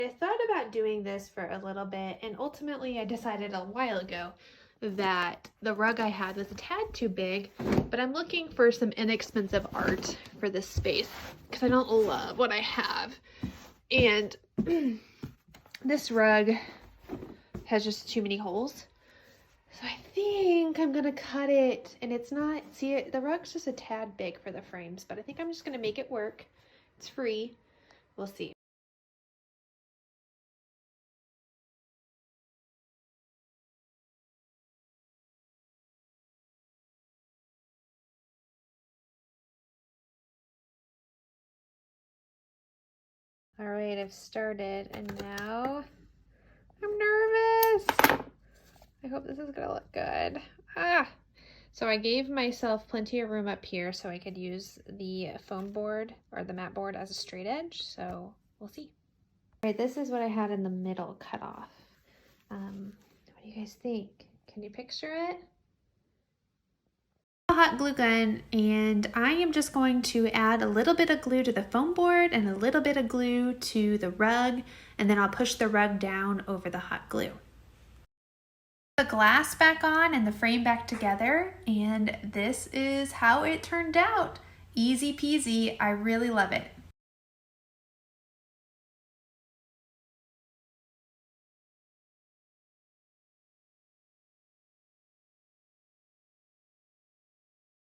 I thought about doing this for a little bit, and ultimately I decided a while ago that the rug I had was a tad too big, but I'm looking for some inexpensive art for this space because I don't love what I have. And this rug has just too many holes. So I think I'm gonna cut it, and it's not, see it, the rug's just a tad big for the frames, but I think I'm just gonna make it work. It's free, we'll see. All right, I've started, and now I'm nervous. I hope this is gonna look good. So I gave myself plenty of room up here so I could use the foam board or the mat board as a straight edge, so we'll see. All right, this is what I had in the middle cut off. What do you guys think? Can you picture it? A hot glue gun, and I am just going to add a little bit of glue to the foam board and a little bit of glue to the rug, and then I'll push the rug down over the hot glue. The glass back on and the frame back together, and this is how it turned out. Easy peasy. I really love it.